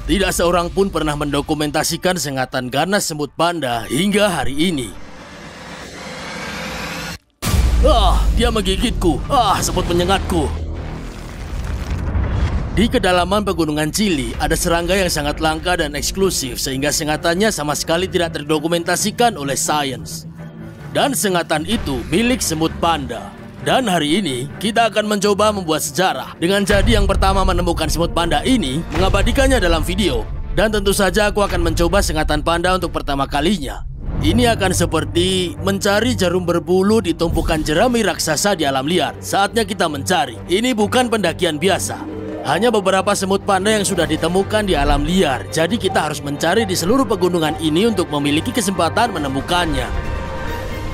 Tidak seorang pun pernah mendokumentasikan sengatan ganas semut panda hingga hari ini. Dia menggigitku. Semut menyengatku. Di kedalaman pegunungan Chili, ada serangga yang sangat langka dan eksklusif sehingga sengatannya sama sekali tidak terdokumentasikan oleh sains. Dan sengatan itu milik semut panda. Dan hari ini, kita akan mencoba membuat sejarah dengan jadi yang pertama menemukan semut panda ini, mengabadikannya dalam video. Dan tentu saja aku akan mencoba sengatan panda untuk pertama kalinya. Ini akan seperti mencari jarum berbulu di tumpukan jerami raksasa di alam liar. Saatnya kita mencari. Ini bukan pendakian biasa. Hanya beberapa semut panda yang sudah ditemukan di alam liar. Jadi kita harus mencari di seluruh pegunungan ini untuk memiliki kesempatan menemukannya.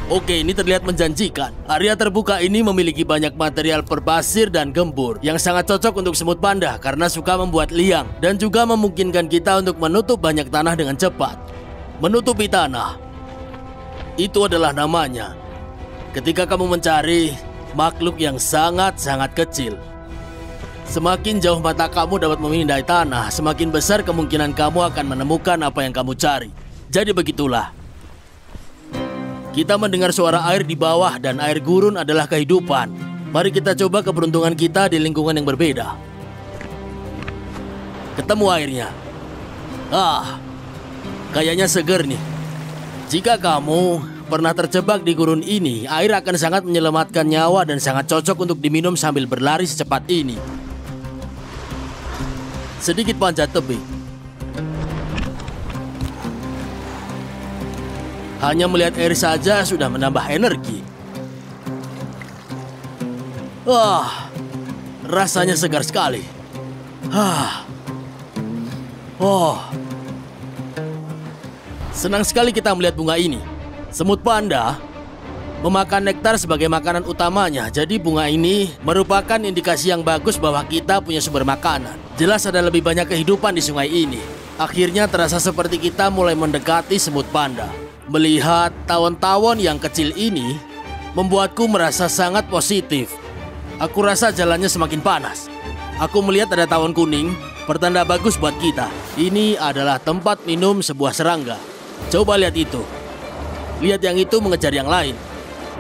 Oke, ini terlihat menjanjikan. Area terbuka ini memiliki banyak material berpasir dan gembur yang sangat cocok untuk semut panda karena suka membuat liang dan juga memungkinkan kita untuk menutup banyak tanah dengan cepat. Menutupi tanah. Itu adalah namanya. Ketika kamu mencari makhluk yang sangat-sangat kecil. Semakin jauh mata kamu dapat memindai tanah, semakin besar kemungkinan kamu akan menemukan apa yang kamu cari. Jadi begitulah. Kita mendengar suara air di bawah dan air gurun adalah kehidupan. Mari kita coba keberuntungan kita di lingkungan yang berbeda. Ketemu airnya. Kayaknya seger nih. Jika kamu pernah terjebak di gurun ini, air akan sangat menyelamatkan nyawa dan sangat cocok untuk diminum sambil berlari secepat ini. Sedikit panjat tebing. Hanya melihat air saja sudah menambah energi. Rasanya segar sekali. Senang sekali kita melihat bunga ini. Semut panda memakan nektar sebagai makanan utamanya. Jadi bunga ini merupakan indikasi yang bagus bahwa kita punya sumber makanan. Jelas ada lebih banyak kehidupan di sungai ini. Akhirnya terasa seperti kita mulai mendekati semut panda. Melihat tawon-tawon yang kecil ini membuatku merasa sangat positif. Aku rasa jalannya semakin panas. Aku melihat ada tawon kuning, pertanda bagus buat kita. Ini adalah tempat minum sebuah serangga. Coba lihat itu. Lihat yang itu mengejar yang lain.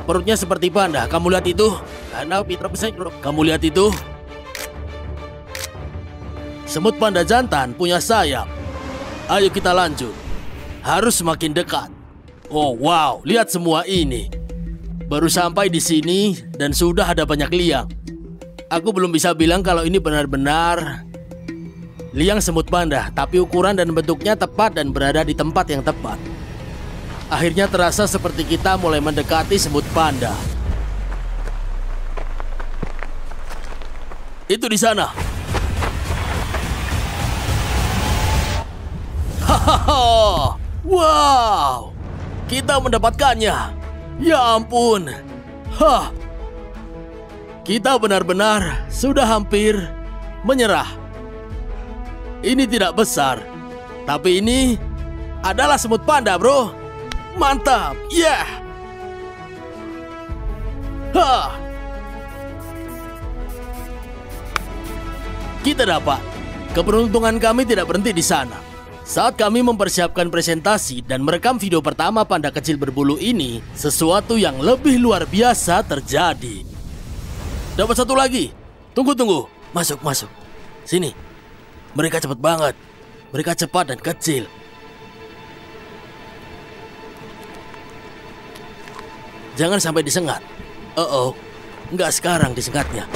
Perutnya seperti panda. Kamu lihat itu? Kamu lihat itu? Semut panda jantan punya sayap. Ayo kita lanjut. Harus semakin dekat. Oh wow, lihat semua ini. Baru sampai di sini dan sudah ada banyak liang. Aku belum bisa bilang kalau ini benar-benar liang semut panda, tapi ukuran dan bentuknya tepat dan berada di tempat yang tepat. Akhirnya terasa seperti kita mulai mendekati semut panda. Itu di sana. Hahaha. Wow. Kita mendapatkannya. Ya ampun. Kita benar-benar sudah hampir menyerah. Ini tidak besar, tapi ini adalah semut panda, bro. Mantap. Yeah. Kita dapat. Keberuntungan kami tidak berhenti di sana. Saat kami mempersiapkan presentasi dan merekam video pertama panda kecil berbulu ini, sesuatu yang lebih luar biasa terjadi. Dapat satu lagi. Tunggu. Masuk. Sini. Mereka cepat banget. Mereka cepat dan kecil. Jangan sampai disengat. Nggak sekarang disengatnya.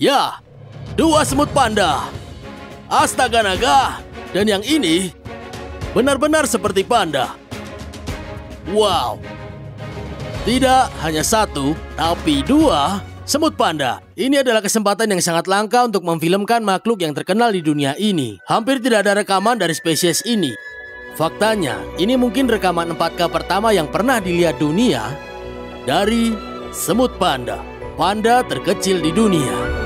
Ya. 2 semut panda. Astaga naga. Dan yang ini benar-benar seperti panda. Wow. Tidak hanya 1, tapi 2 semut panda. Ini adalah kesempatan yang sangat langka untuk memfilmkan makhluk yang terkenal di dunia ini. Hampir tidak ada rekaman dari spesies ini. Faktanya, ini mungkin rekaman 4K pertama yang pernah dilihat dunia dari semut panda. Panda terkecil di dunia.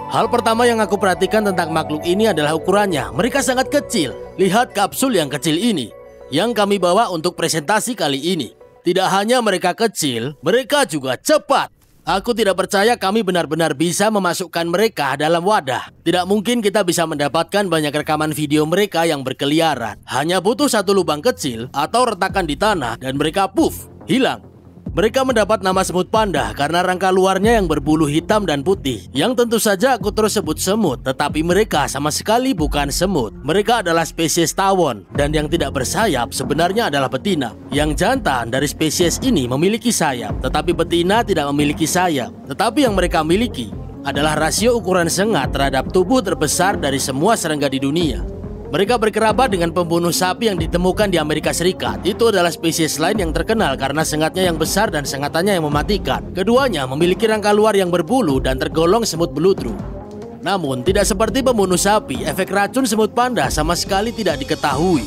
Hal pertama yang aku perhatikan tentang makhluk ini adalah ukurannya. Mereka sangat kecil. Lihat kapsul yang kecil ini yang kami bawa untuk presentasi kali ini. Tidak hanya mereka kecil, mereka juga cepat. Aku tidak percaya kami benar-benar bisa memasukkan mereka dalam wadah. Tidak mungkin kita bisa mendapatkan banyak rekaman video mereka yang berkeliaran. Hanya butuh satu lubang kecil atau retakan di tanah dan mereka puff, hilang. Mereka mendapat nama semut panda karena rangka luarnya yang berbulu hitam dan putih. Yang tentu saja aku terus sebut semut, tetapi mereka sama sekali bukan semut. Mereka adalah spesies tawon, dan yang tidak bersayap sebenarnya adalah betina. Yang jantan dari spesies ini memiliki sayap, tetapi betina tidak memiliki sayap. Tetapi yang mereka miliki adalah rasio ukuran sengat terhadap tubuh terbesar dari semua serangga di dunia. Mereka berkerabat dengan pembunuh sapi yang ditemukan di Amerika Serikat. Itu adalah spesies lain yang terkenal karena sengatnya yang besar dan sengatannya yang mematikan. Keduanya memiliki rangka luar yang berbulu dan tergolong semut beludru. Namun, tidak seperti pembunuh sapi, efek racun semut panda sama sekali tidak diketahui.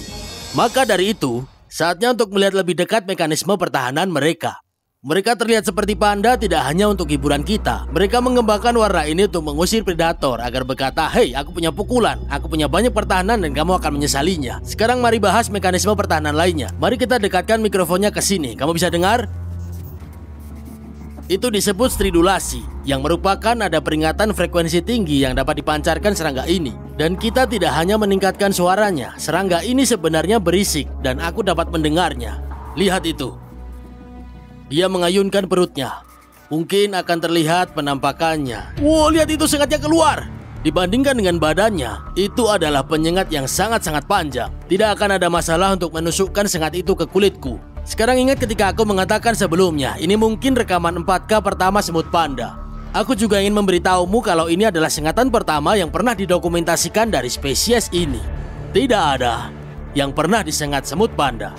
Maka dari itu, saatnya untuk melihat lebih dekat mekanisme pertahanan mereka. Mereka terlihat seperti panda tidak hanya untuk hiburan kita. Mereka mengembangkan warna ini untuk mengusir predator agar berkata, "Hei, aku punya pukulan, aku punya banyak pertahanan dan kamu akan menyesalinya." Sekarang mari bahas mekanisme pertahanan lainnya. Mari kita dekatkan mikrofonnya ke sini. Kamu bisa dengar? Itu disebut stridulasi, yang merupakan nada peringatan frekuensi tinggi yang dapat dipancarkan serangga ini. Dan kita tidak hanya meningkatkan suaranya, serangga ini sebenarnya berisik dan aku dapat mendengarnya. Lihat itu. Dia mengayunkan perutnya. Mungkin akan terlihat penampakannya. Wow, lihat itu sengatnya keluar. Dibandingkan dengan badannya, itu adalah penyengat yang sangat-sangat panjang. Tidak akan ada masalah untuk menusukkan sengat itu ke kulitku. Sekarang ingat ketika aku mengatakan sebelumnya, ini mungkin rekaman 4K pertama semut panda. Aku juga ingin memberitahumu kalau ini adalah sengatan pertama yang pernah didokumentasikan dari spesies ini. Tidak ada yang pernah disengat semut panda.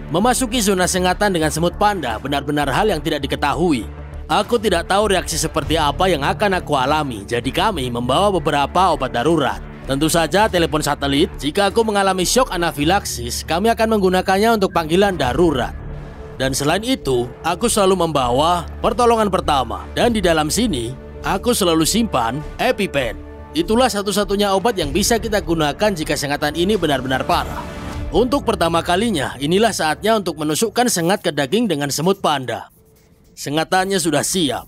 Memasuki zona sengatan dengan semut panda benar-benar hal yang tidak diketahui. Aku tidak tahu reaksi seperti apa yang akan aku alami, jadi kami membawa beberapa obat darurat. Tentu saja telepon satelit. Jika aku mengalami shock anafilaksis, kami akan menggunakannya untuk panggilan darurat. Dan selain itu, aku selalu membawa pertolongan pertama. Dan di dalam sini, aku selalu simpan EpiPen. Itulah satu-satunya obat yang bisa kita gunakan jika sengatan ini benar-benar parah. Untuk pertama kalinya, inilah saatnya untuk menusukkan sengat ke daging dengan semut panda. Sengatannya sudah siap.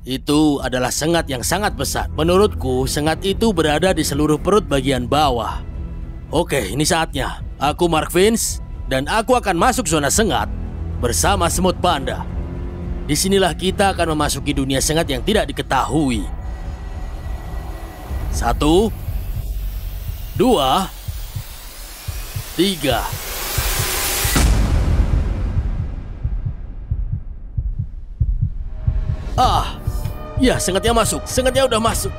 Itu adalah sengat yang sangat besar. Menurutku, sengat itu berada di seluruh perut bagian bawah. Oke, ini saatnya. Aku Mark Vince, dan aku akan masuk zona sengat bersama semut panda. Disinilah kita akan memasuki dunia sengat yang tidak diketahui. 1, 2, 3. Ya, sengatnya masuk. Sengatnya udah masuk.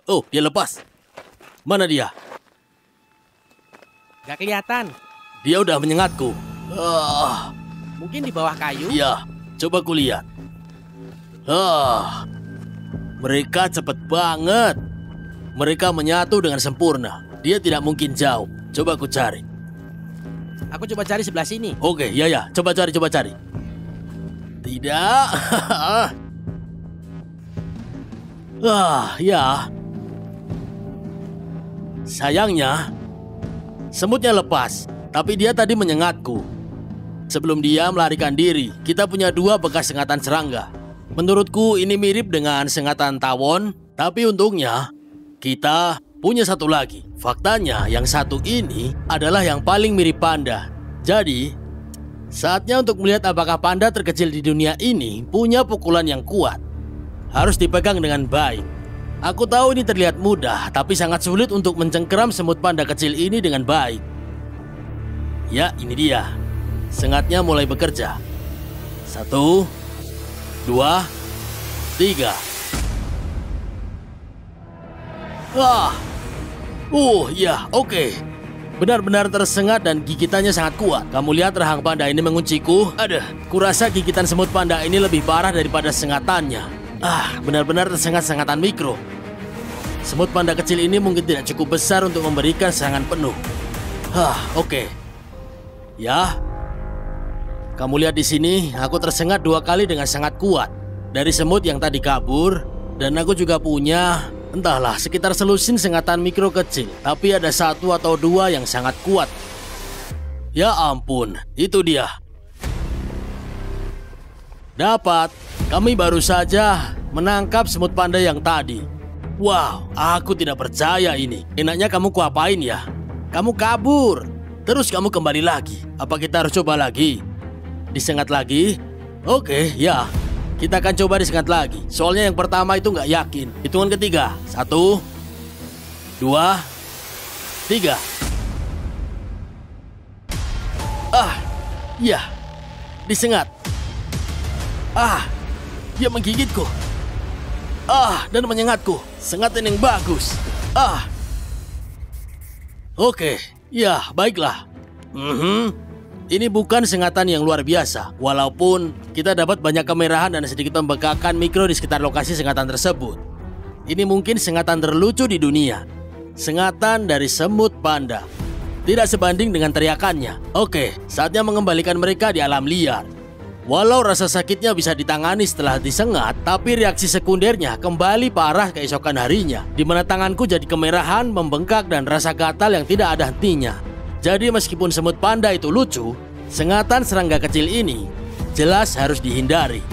Oh, dia lepas. Mana dia? Gak kelihatan. Dia udah menyengatku. Mungkin di bawah kayu? Ya, coba kulihat. Mereka cepet banget. Mereka menyatu dengan sempurna. Dia tidak mungkin jauh. Coba aku cari. Aku coba cari sebelah sini. Oke, ya. Coba cari. Tidak. Ya. Sayangnya, semutnya lepas. Tapi dia tadi menyengatku. Sebelum dia melarikan diri, kita punya 2 bekas sengatan serangga. Menurutku ini mirip dengan sengatan tawon. Tapi untungnya, kita punya satu lagi. Faktanya, yang satu ini adalah yang paling mirip panda. Jadi, saatnya untuk melihat apakah panda terkecil di dunia ini punya pukulan yang kuat. Harus dipegang dengan baik. Aku tahu ini terlihat mudah, tapi sangat sulit untuk mencengkeram semut panda kecil ini dengan baik. Ya, ini dia. Sengatnya mulai bekerja. 1, 2, 3. Ya, oke. Benar-benar tersengat dan gigitannya sangat kuat. Kamu lihat rahang panda ini mengunciku? Kurasa gigitan semut panda ini lebih parah daripada sengatannya. Benar-benar tersengat sengatan mikro. Semut panda kecil ini mungkin tidak cukup besar untuk memberikan serangan penuh. Oke. Ya. Kamu lihat di sini, aku tersengat 2 kali dengan sangat kuat. dari semut yang tadi kabur. Dan aku juga punya, entahlah, sekitar selusin sengatan mikro kecil. Tapi ada 1 atau 2 yang sangat kuat. Ya ampun, itu dia. Dapat, kami baru saja menangkap semut panda yang tadi. Wow, aku tidak percaya ini. Enaknya kamu kuapain ya? Kamu kabur, terus kamu kembali lagi. Apa kita harus coba lagi? Disengat lagi? Oke, ya. Kita akan coba disengat lagi. Soalnya yang pertama itu nggak yakin. Hitungan ketiga. 1, 2, 3. Ya. Disengat. Dia menggigitku. Dan menyengatku. Sengatan yang bagus. Oke, ya baiklah. Ini bukan sengatan yang luar biasa. Walaupun kita dapat banyak kemerahan dan sedikit pembengkakan mikro di sekitar lokasi sengatan tersebut. Ini mungkin sengatan terlucu di dunia. Sengatan dari semut panda. Tidak sebanding dengan teriakannya. Oke, saatnya mengembalikan mereka di alam liar. Walau rasa sakitnya bisa ditangani setelah disengat, tapi reaksi sekundernya kembali parah keesokan harinya, di mana tanganku jadi kemerahan, membengkak, dan rasa gatal yang tidak ada hentinya. Jadi meskipun semut panda itu lucu, sengatan serangga kecil ini jelas harus dihindari.